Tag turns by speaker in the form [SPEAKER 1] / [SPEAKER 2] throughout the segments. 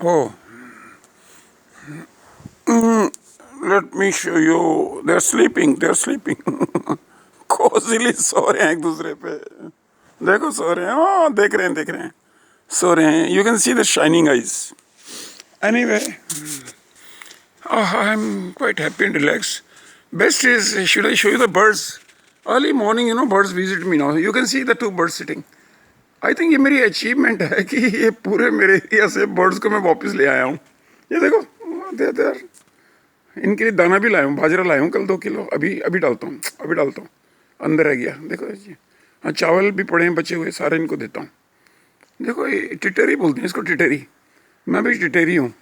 [SPEAKER 1] Oh, let me show you. They're sleeping. They're sleeping. कोजिली सो रहे हैं एक दूसरे पे. देखो सो रहे हैं. Oh, देख रहे हैं. सो रहे हैं. You can see the shining eyes. Anyway, I'm quite happy and relaxed. Best is, should I show you the birds? Early morning, birds visit me now. You can see the two birds sitting. I think ये मेरी achievement है कि ये पूरे मेरे area से birds को मैं वापस ले आया हूँ. ये देखो, देर इनके लिए दाना भी लाया हूँ, बाजरा लाया हूँ कल 2 किलो. अभी डालता हूँ. अंदर रह गया. देखो जी, हाँ, चावल भी पड़े हैं बचे हुए, सारे इनको देता हूँ. देखो, ये टिटेरी बोलते हैं इसको, टिटेरी. मैं भी टिटेरी हूँ.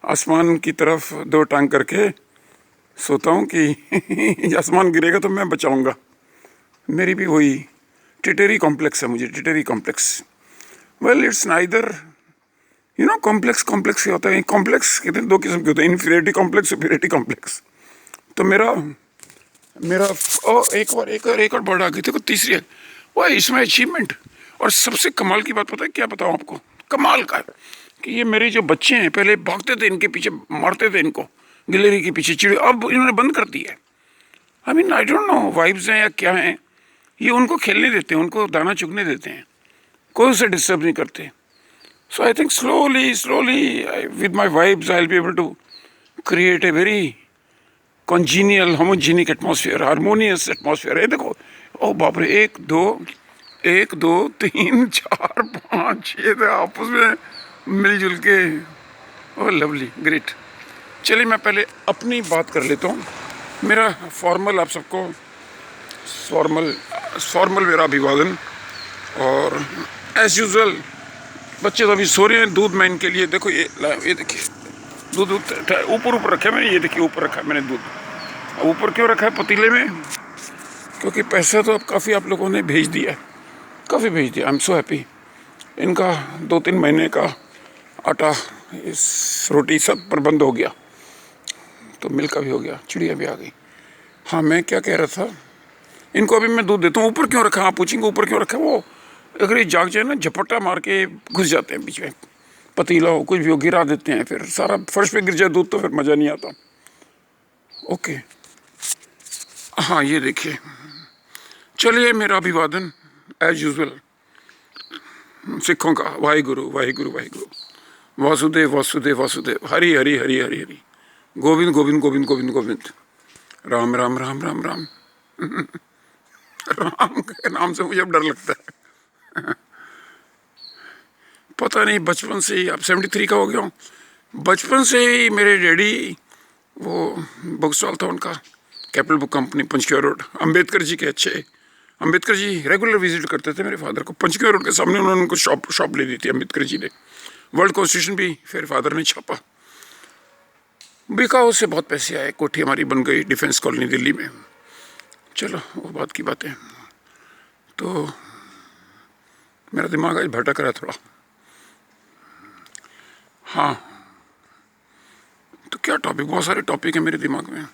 [SPEAKER 1] आसमान की तरफ 2 टांग करके सोता हूँ कि आसमान गिरेगा तो मैं बचाऊँगा. मेरी भी वही टिटेरी कॉम्प्लेक्स है मुझे. टिटेरी complex. Well, it's neither complex क्या होता है. कॉम्प्लेक्स कहते हैं 2 किस्म के होते हैं, इन्फीरियरिटी कॉम्प्लेक्स, सुपीरियरिटी कॉम्प्लेक्स. तो मेरा एक और बर्ड आ गई. देखो, तीसरी है वो है इसमें अचीवमेंट. और सबसे कमाल की बात पता है क्या बताऊँ आपको, कमाल का, कि ये मेरे जो बच्चे हैं पहले भागते थे इनके पीछे, मारते थे इनको गिलहरी के पीछे, चिड़िया. अब इन्होंने बंद कर दिया है. आई डोंट नो वाइब्स हैं या क्या हैं. ये उनको खेलने देते हैं, उनको दाना चुगने देते हैं, कोई उसे डिस्टर्ब नहीं करते. So I think slowly with my vibes I will be able to create a very congenial homogenic atmosphere, harmonious atmosphere. है देखो, ओ बाप रे, 1 2 3 4 5 6 आपस में मिलजुल के. ओह लवली, ग्रेट. चलिए मैं पहले अपनी बात कर लेता हूँ. मेरा फॉर्मल आप सबको फॉर्मल मेरा अभिवादन. और एज यूजुअल बच्चे तो अभी सो रहे हैं. दूध मैं इनके लिए, देखो ये देखिए, दूध ऊपर रखा है मैंने. ये देखिए, ऊपर रखा है मैंने दूध. ऊपर क्यों रखा है पतीले में? क्योंकि पैसा तो अब काफ़ी आप लोगों ने भेज दिया, काफ़ी भेज दिया. I am so happy. इनका 2-3 महीने का आटा, इस रोटी सब प्रबंध हो गया. तो मिल्क का भी हो गया, चिड़िया भी आ गई. हाँ, मैं क्या कह रहा था, इनको अभी मैं दूध देता हूँ. ऊपर क्यों रखा? आप पूछेंगे ऊपर क्यों रखा. वो अगर ये जाग जाए ना, झपट्टा मार के घुस जाते हैं बीच में. पतीला हो, कुछ भी हो, गिरा देते हैं. फिर सारा फर्श पे गिर जाए दूध तो फिर मज़ा नहीं आता. ओके, हाँ, ये देखिए. चलिए, मेरा अभिवादन एज यूजुअल सिखों का. वाहिगुरु वाहिगुरु वाहिगुरु. वासुदेव वासुदेव वासुदेव. हरि हरि हरि हरि हरि. गोविंद गोविंद गोविंद गोविंद गोविंद. राम राम राम राम राम. राम के नाम से मुझे अब डर लगता है. पता नहीं, बचपन से ही. अब 73 का हो गया हूँ. बचपन से ही मेरे डैडी, वो बुक स्टॉल था उनका, capital book company, Panchkuian road. Ambedkar ji के अच्छे, अम्बेडकर जी रेगुलर विजिट करते थे मेरे फादर को. पंचक्योर रोड के सामने उन्होंने उनको शॉप ले दी थी अम्बेडकर जी ने. वर्ल्ड कॉन्स्टिट्यूशन भी फिर फादर ने छापा. बिका, उससे बहुत पैसे आए. कोठी हमारी बन गई डिफेंस कॉलोनी दिल्ली में. चलो, वो बात की बातें. तो मेरा दिमाग आज भटक रहा है थोड़ा. हाँ, तो क्या टॉपिक, बहुत सारे टॉपिक हैं मेरे दिमाग में.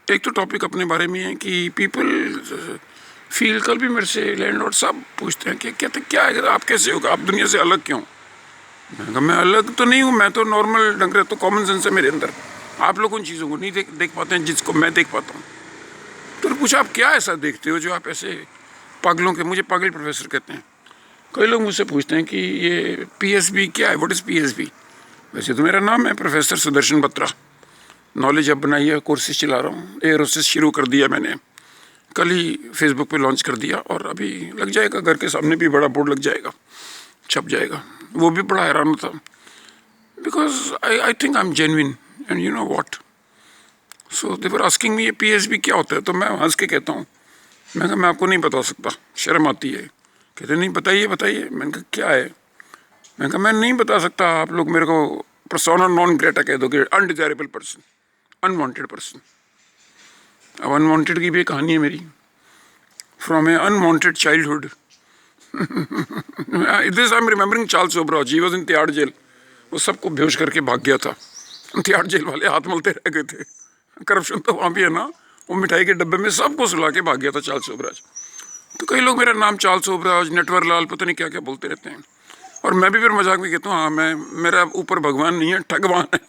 [SPEAKER 1] एक तो टॉपिक अपने बारे में है कि पीपल फील, कल भी मेरे से लैंडलॉर्ड सब पूछते हैं कि कहते क्या है, आप कैसे होगा, आप दुनिया से अलग क्यों. मैंने कहा, मैं अलग तो नहीं हूँ, मैं तो नॉर्मल ढंग, तो कॉमन सेंस है मेरे अंदर. आप लोग उन चीज़ों को नहीं देख पाते हैं जिसको मैं देख पाता हूँ. तो पूछा, आप क्या ऐसा देखते हो जो आप ऐसे पागलों के, मुझे पागल प्रोफेसर कहते हैं. कई लोग मुझसे पूछते हैं कि ये PSB क्या है, व्हाट इज़ PSB. वैसे तो मेरा नाम है प्रोफेसर सुदर्शन बत्रा. नॉलेज अब बनाई है, कोर्सेज चला रहा हूँ. एयर होस्टेस शुरू कर दिया मैंने, कल ही फेसबुक पे लॉन्च कर दिया. और अभी लग जाएगा, घर के सामने भी बड़ा बोर्ड लग जाएगा, छप जाएगा. वो भी बड़ा हैरान था, because I think I am genuine and you know what. So they were asking me ये PSB क्या होता है. तो मैं हंस के कहता हूँ, मैं कहा, मैं आपको नहीं बता सकता, शर्म आती है. कहते नहीं, बताइए. मैंने कहा, क्या है. मैंने कहा, मैं नहीं बता सकता. आप लोग मेरे को पर्सोना नॉन ग्रेटा कह दोगे, अनडिजायरेबल पर्सन, अनवांटेड पर्सन. अब अनवांटेड की भी एक कहानी है मेरी. From a unwanted childhood. This I am remembering Charles Sobhraj. He was in Tihar jail. वो सबको बेहोश करके भाग गया था. तिहाड़ जेल वाले हाथ मलते रह गए थे. करप्शन तो वहाँ भी है ना. वो मिठाई के डब्बे में सबको सुला के भाग गया था चार्ल्स ओबराज. तो कई लोग मेरा नाम चार्ल्स ओबराज, नटवर लाल, पता नहीं क्या क्या बोलते रहते हैं। और मैं भी फिर मजाक में कहता हूँ, हाँ मैं, मेरा ऊपर भगवान नहीं है, ठगवान है।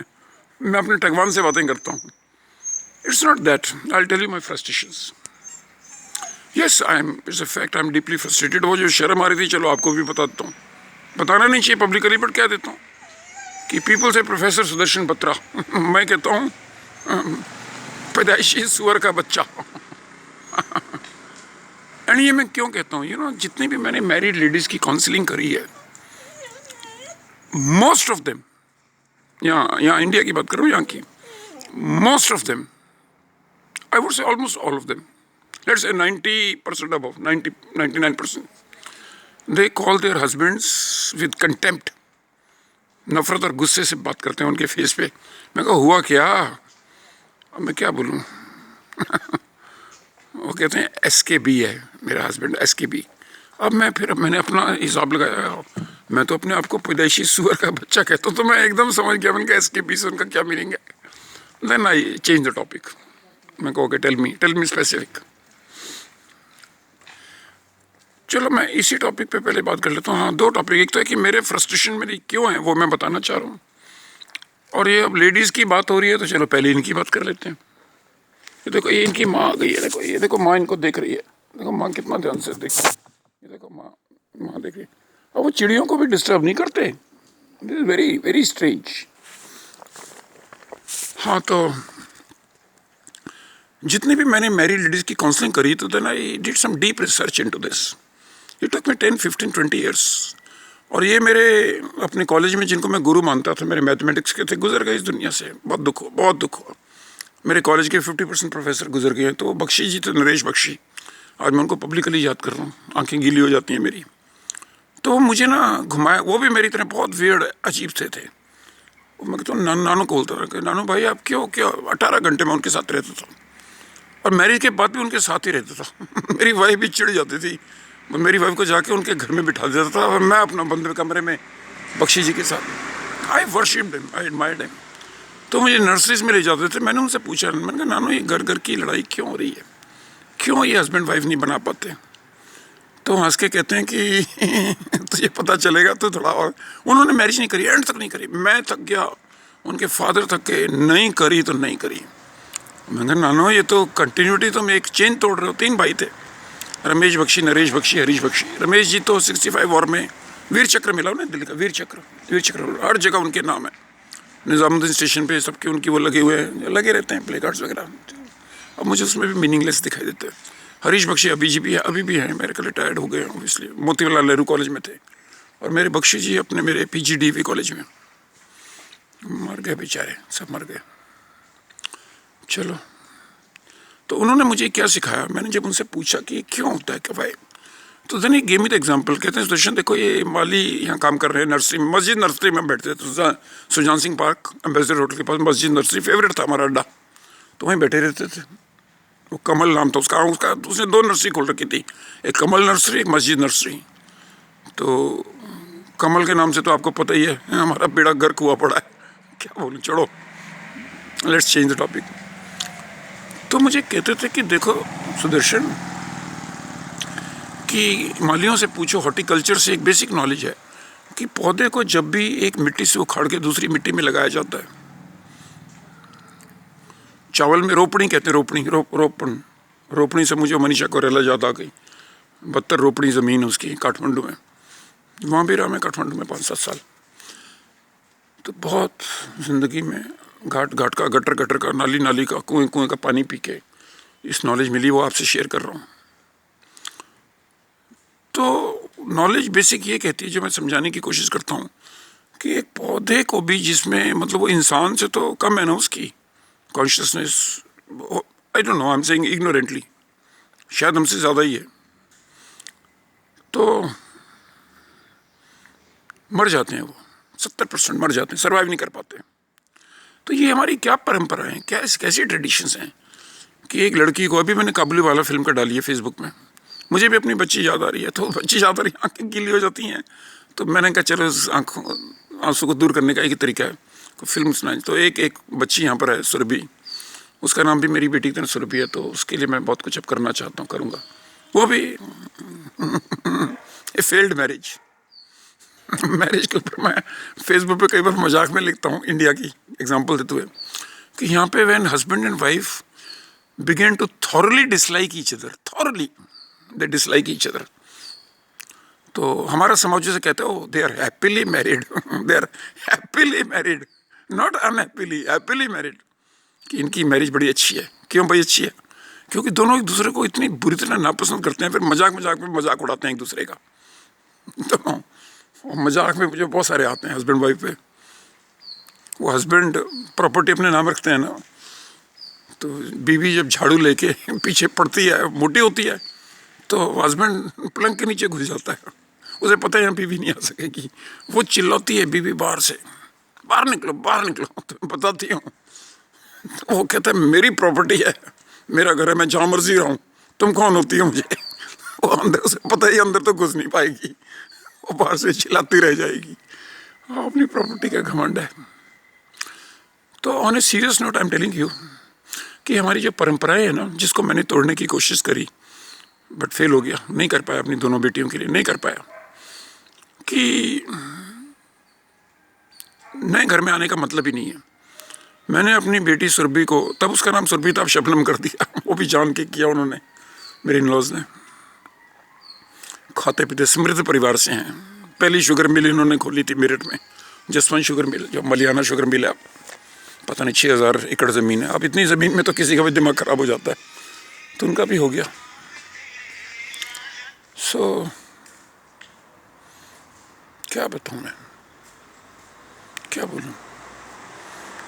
[SPEAKER 1] मैं अपने ठगवान से बातें करता हूँ। It's not that, I tell you my frustrations. Yes, I am, it's a fact, I am deeply frustrated. वो जो शर्म आ रही थी, चलो आपको भी बता देता हूँ, बताना नहीं चाहिए पब्लिकली, बट कह देता हूँ कि पीपल से प्रोफेसर सुदर्शन बत्रा मैं कहता हूँ पैदाइशी सुअर का बच्चा। एंड ये मैं क्यों कहता हूँ, यू नो, जितनी भी मैंने मैरिड लेडीज की काउंसलिंग करी है, मोस्ट ऑफ देम, यहाँ इंडिया की बात करूँ, यहाँ की, most of them, I would say almost all of them, let's say 90% above, 99%, they call their husbands with contempt. नफरत और गुस्से से बात करते हैं उनके फेस पे। मैं कहा हुआ क्या, अब मैं क्या बोलूँ। वो कहते हैं SKB है मेरा हस्बैंड, SKB। अब मैंने अपना हिसाब लगाया, मैं तो अपने आप को पैदाइशी सुअर का बच्चा कहता हूँ, तो मैं एकदम समझ गया मैंने कहा SKB से उनका क्या मीनिंग है। Then I change the topic. मैं कहा ओके, टेल मी स्पेसिफिक। चलो मैं इसी टॉपिक पे पहले बात कर लेता हूँ। हाँ, दो टॉपिक, एक तो है कि मेरे फ्रस्ट्रेशन मेरी क्यों है वो मैं बताना चाह रहा हूँ, और ये अब लेडीज़ की बात हो रही है तो चलो पहले इनकी बात कर लेते हैं। ये देखो, ये इनकी माँ आ गई है, देखो ये देखो, माँ इनको देख रही है, देखो माँ कितना ध्यान से देख, ये देखो माँ देख रही है। और वो चिड़ियों को भी डिस्टर्ब नहीं करते। This is very very strange. हाँ, तो जितनी भी मैंने मैरिड लेडीज़ की काउंसलिंग करी, तो then I did some deep research into this. It took me 10, 15, 20 years. और ये मेरे अपने कॉलेज में जिनको मैं गुरु मानता था, मेरे मैथमेटिक्स के थे, गुजर गए इस दुनिया से। बहुत दुख हुआ। मेरे कॉलेज के 50% प्रोफेसर गुजर गए। तो बख्शी जी थे, नरेश बख्शी, आज मैं उनको पब्लिकली याद कर रहा हूँ, आंखें गीली हो जाती हैं मेरी। तो मुझे ना घुमाया, वो भी मेरी तरह बहुत वियर्ड अजीब से थे। मैं कहता हूँ नानू को बोलता था कि नानू भाई आप क्या 18 घंटे में उनके साथ रहता था, और मैरिज के बाद भी उनके साथ ही रहता था। मेरी वाइफ भी चिढ़ जाती थी, मेरी वाइफ को जाके उनके घर में बिठा देता था, और मैं अपना बंद कमरे में बख्शी जी के साथ। आई वर्शिप्ड हिम, आई एडमायर्ड हिम। तो मुझे नर्सरीज में ले जाते थे। मैंने उनसे पूछा, मैंने कहा नानू ये घर की लड़ाई क्यों हो रही है, क्यों ये हस्बैंड वाइफ नहीं बना पाते। तो हंस के कहते हैं कि तुझे पता चलेगा तो थोड़ा और। उन्होंने मैरिज नहीं करी, एंड तक नहीं करी। मैं थक गया, उनके फादर थक के, नहीं करी तो नहीं करी। मैंने कहा नानो ये तो कंटिन्यूटी, तुम एक चेन तोड़ रहे हो। 3 भाई थे, रमेश बख्शी, नरेश बख्शी, हरीश बख्शी। रमेश जी तो 65 वॉर में वीर चक्र मिला उन्हें, दिल्ली का वीर चक्र हर जगह उनके नाम है। निज़ामुद्दीन स्टेशन पे सबके उनकी वो लगे हुए हैं, लगे रहते हैं प्ले कार्ड्स वगैरह। अब मुझे उसमें भी मीनिंगलेस दिखाई देते हैं। हरीश बख्शी अभी भी हैं, मेरे को रिटायर्ड हो गए हैं इसलिए, मोतीलाल नेहरू कॉलेज में थे। और मेरे बख्शी जी अपने मेरे PGDV कॉलेज में मर गए बेचारे, सब मर गए। चलो, तो उन्होंने मुझे क्या सिखाया, मैंने जब उनसे पूछा कि क्यों होता है, कि भाई, तो देन गेम विद एग्जाम्पल। कहते हैं सुदर्शन देखो, ये माली यहाँ काम कर रहे हैं नर्सरी में, मस्जिद नर्सरी में बैठते थे। तो Sujan Singh Park Ambassador Road के पास मस्जिद नर्सरी फेवरेट था हमारा अड्डा, तो वहीं बैठे रहते थे। वो कमल नाम था उसका उसने 2 नर्सरी खोल रखी थी, एक कमल नर्सरी, एक मस्जिद नर्सरी। तो कमल के नाम से तो आपको पता ही है, हमारा बेड़ा गर्क हुआ पड़ा है, क्या बोलूँ। छोड़ो, लेट्स चेंज द टॉपिक। तो मुझे कहते थे कि देखो सुदर्शन, कि मालियों से पूछो, हॉर्टिकल्चर से एक बेसिक नॉलेज है कि पौधे को जब भी एक मिट्टी से उखाड़ के दूसरी मिट्टी में लगाया जाता है, चावल में रोपणी कहते हैं, रोपणी से मुझे मनीषा कोइराला याद आ गई। 72 रोपणी ज़मीन है उसकी काठमांडू में, वहाँ भी रहा मैं काठमांडू में 5-7 साल। तो बहुत ज़िंदगी में घाट का, गटर का, नाली का, कुएं का पानी पी के इस नॉलेज मिली, वो आपसे शेयर कर रहा हूँ। तो नॉलेज बेसिक ये कहती है, जो मैं समझाने की कोशिश करता हूँ, कि एक पौधे को भी, जिसमें मतलब वो इंसान से तो कम है ना उसकी consciousness, I don't know, I am saying ignorantly, शायद हमसे ज़्यादा ही है, तो मर जाते हैं वो, 70% मर जाते हैं, सर्वाइव नहीं कर पाते। तो ये हमारी क्या परंपरा है, कैसी ट्रेडिशंस हैं कि एक लड़की को, अभी मैंने काबुलीवाला फिल्म का डाली है फेसबुक में, मुझे भी अपनी बच्ची याद आ रही है, तो बच्ची याद आ रही है, आंखें गीली हो जाती हैं। तो मैंने कहा चलो आंसू को दूर करने का एक तरीका है, तो फिल्म सुनाई। तो एक बच्ची यहाँ पर है, सुरभि, उसका नाम भी मेरी बेटी की तरह सुरभि है, तो उसके लिए मैं बहुत कुछ अब करना चाहता हूँ, करूँगा। वो भी ए फेल्ड मैरिज। मैरिज के ऊपर मैं फेसबुक पे कई बार मजाक में लिखता हूँ, इंडिया की एग्जांपल देते हुए, कि यहाँ पे when husband and wife begin to thoroughly dislike each other, thoroughly they dislike each other, तो हमारा समाज जैसे कहते हो they are happily married, they are happily married, not unhappily, happily married, कि इनकी मैरिज बड़ी अच्छी है। क्यों भाई अच्छी है? क्योंकि दोनों एक दूसरे को इतनी बुरी तरह नापसंद करते हैं, फिर मजाक मजाक में मजाक उड़ाते हैं एक दूसरे का। तो मजाक में मुझे बहुत सारे आते हैं हस्बैंड वाइफ पे। वो हस्बैंड प्रॉपर्टी अपने नाम रखते हैं ना, तो बीवी जब झाड़ू लेके पीछे पड़ती है, मोटी होती है, तो हस्बैंड पलंग के नीचे घुस जाता है, उसे पता है यहाँ बीवी नहीं आ सकेगी। वो चिल्लाती है बीवी बाहर से, बाहर निकलो बाहर निकलो, तो बताती हूँ। तो वो कहता है मेरी प्रॉपर्टी है, मेरा घर है, मैं जहाँ मर्जी रहूँ, तुम कौन होती हो मुझे? वो अंदर, उसे पता ही अंदर तो घुस नहीं पाएगी, वो बाहर से चिल्लाती रह जाएगी। अपनी प्रॉपर्टी का घमंड है। तो on a serious note I am telling you कि हमारी जो परंपराएं हैं ना, जिसको मैंने तोड़ने की कोशिश करी बट फेल हो गया, नहीं कर पाया, अपनी दोनों बेटियों के लिए नहीं कर पाया, कि नए घर में आने का मतलब ही नहीं है। मैंने अपनी बेटी सुरभि को, तब उसका नाम सुरभि था, अब शबनम कर दिया, वो भी जान के किया उन्होंने, मेरे इन-लॉज ने। खाते पीते समृद्ध परिवार से हैं। पहली शुगर मिल इन्होंने खोली थी मेरठ में, जसवंत शुगर मिल, जो मलियाना शुगर मिल है। पता नहीं 6000 एकड़ ज़मीन है। अब इतनी ज़मीन में तो किसी का भी दिमाग ख़राब हो जाता है, तो उनका भी हो गया। सो क्या बताऊँ मैं, क्या बोलूँ?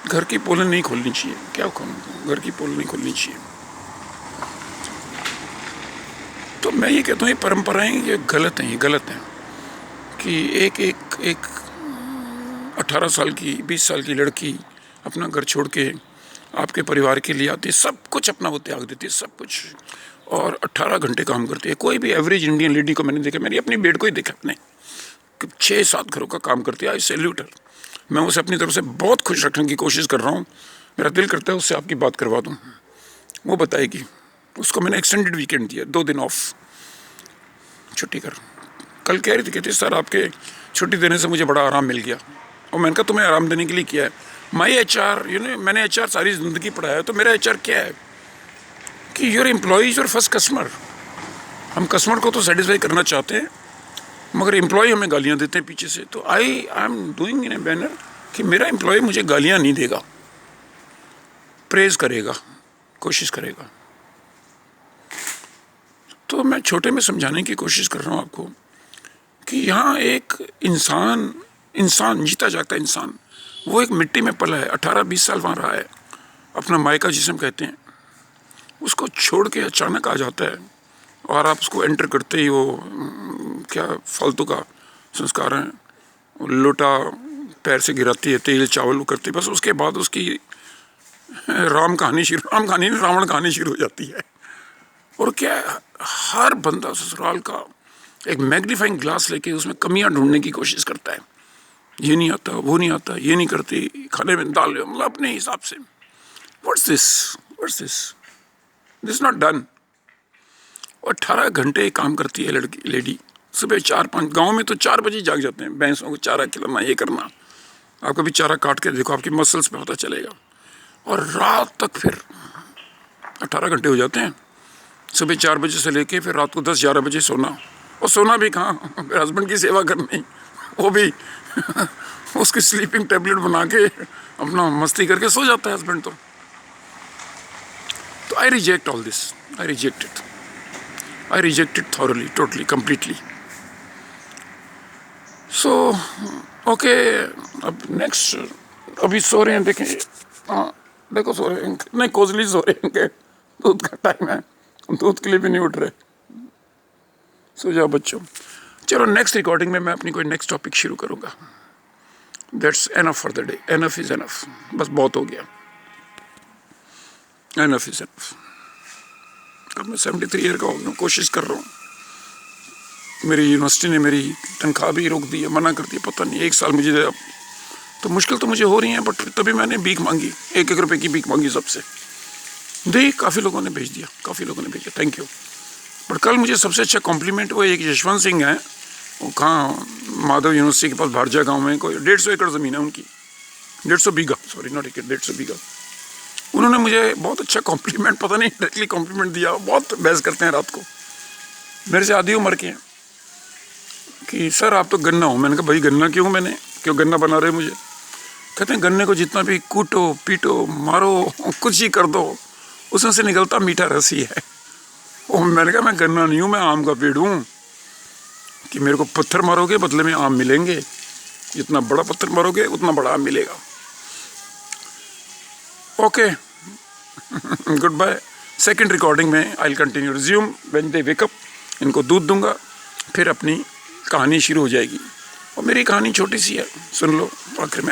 [SPEAKER 1] घर की पोलें नहीं खोलनी चाहिए, क्या कहूँ, घर की पोल नहीं खोलनी चाहिए। तो मैं ये कहता हूँ ये परंपराएं ये गलत हैं, ये गलत हैं कि एक 18 साल की 20 साल की लड़की अपना घर छोड़ के आपके परिवार के लिए आती है, सब कुछ अपना वो त्याग देती है, सब कुछ, और 18 घंटे काम करती है। कोई भी एवरेज इंडियन लेडी को मैंने देखा, मेरी अपनी बेड को ही देखा अपने, 6-7 घरों का काम करती है। आई सैल्यूट हर। मैं उसे अपनी तरफ से बहुत खुश रखने की कोशिश कर रहा हूँ। मेरा दिल करता है उससे आपकी बात करवा दूँ, वो बताएगी। उसको मैंने एक्सटेंडेड वीकेंड दिया, 2 दिन ऑफ छुट्टी कर। कल कह रही थी, कहती सर आपके छुट्टी देने से मुझे बड़ा आराम मिल गया। और मैंने कहा तुम्हें आराम देने के लिए किया है? माई HR, मैंने HR सारी ज़िंदगी पढ़ाया है, तो मेरा HR क्या है कि your employ your first customer. हम कस्टमर को तो सेटिस्फाई करना चाहते हैं, मगर एम्प्लॉय हमें गालियाँ देते हैं पीछे से। तो I am doing in A banner कि मेरा एम्प्लॉय मुझे गालियाँ नहीं देगा, प्रेज करेगा, कोशिश करेगा। तो मैं छोटे में समझाने की कोशिश कर रहा हूँ आपको कि यहाँ एक इंसान जीता जागता इंसान, वो एक मिट्टी में पला है, 18-20 साल वहाँ रहा है, अपना मायका जिसे हम कहते हैं, उसको छोड़ के अचानक आ जाता है, और आप उसको एंटर करते ही वो क्या फालतू का संस्कार है, लोटा पैर से गिराती है, तेल चावल करती है, बस उसके बाद उसकी राम कहानी रावण कहानी शुरू हो जाती है। और क्या हर बंदा ससुराल का एक मैग्नीफाइंग ग्लास लेके उसमें कमियां ढूंढने की कोशिश करता है। ये नहीं आता, वो नहीं आता, ये नहीं करती, खाने में डाल, मतलब अपने हिसाब से। What's this this not done. 18 घंटे काम करती है लड़की, लेडी। सुबह 4-5, गाँव में तो 4 बजे जाग जाते हैं, भैंसों को चारा खिलाना, ये करना। आप कभी चारा काट के देखो, आपकी मसल्स पे पता चलेगा। और रात तक फिर 18 घंटे हो जाते हैं, सुबह 4 बजे से लेके फिर रात को 10-11 बजे सोना। और सोना भी कहाँ, फिर हस्बैंड की सेवा करनी, वो भी उसकी स्लीपिंग टेबलेट बना के अपना मस्ती करके सो जाता है हस्बैंड। तो I reject all this, I reject it thoroughly, totally, completely. So okay, अब नेक्स्ट, अभी सो रहे हैं, देखें, हाँ देखो सो रहे हैं, नहीं कोजली सो रहे हैं, दूध का टाइम है, दूध के लिए भी नहीं उठ रहे। सो जाओ बच्चों। चलो नेक्स्ट रिकॉर्डिंग में मैं अपनी कोई नेक्स्ट टॉपिक शुरू करूँगा। That's enough for the day, enough is enough, बस बहुत हो गया, एनफ इज़ एनफ। अब मैं 73 ईयर का हो गया, कोशिश कर रहा हूँ। मेरी यूनिवर्सिटी ने मेरी तनख्वाह भी रोक दी है, मना कर दिया, पता नहीं 1 साल मुझे दे। अब तो मुश्किल तो मुझे हो रही है, बट तभी मैंने भीख मांगी, 1-1 रुपये की भीख मांगी सबसे, दी। काफ़ी लोगों ने भेज दिया, काफ़ी लोगों ने भेजा, थैंक यू। पर कल मुझे सबसे अच्छा कॉम्प्लीमेंट वो एक यशवंत सिंह है, वो कहाँ माधव यूनिवर्सिटी के पास भारजा गांव में, कोई 150 एकड़ ज़मीन है उनकी, 150 बीघा, सॉरी नॉट एकड़, 150 बीघा। उन्होंने मुझे बहुत अच्छा कॉम्प्लीमेंट, पता नहीं डायरेक्टली कॉम्प्लीमेंट दिया, बहुत बहस करते हैं रात को, मेरे से आधी उम्र के हैं, कि सर आप तो गन्ना हो। मैंने कहा भाई गन्ना क्यों, मैंने क्यों गन्ना बना रहे मुझे? कहते हैं गन्ने को जितना भी कूटो पीटो मारो कुछ ही कर दो, उसमें से निकलता मीठा रस ही है। और मैंने कहा मैं गन्ना नहीं हूँ, मैं आम का पेड़ हूँ, कि मेरे को पत्थर मारोगे बदले में आम मिलेंगे, जितना बड़ा पत्थर मारोगे उतना बड़ा आम मिलेगा। Okay, goodbye. Second recording में I will continue, resume when they wake up. इनको दूध दूंगा, फिर अपनी कहानी शुरू हो जाएगी। और मेरी कहानी छोटी सी है, सुन लो आखिर में।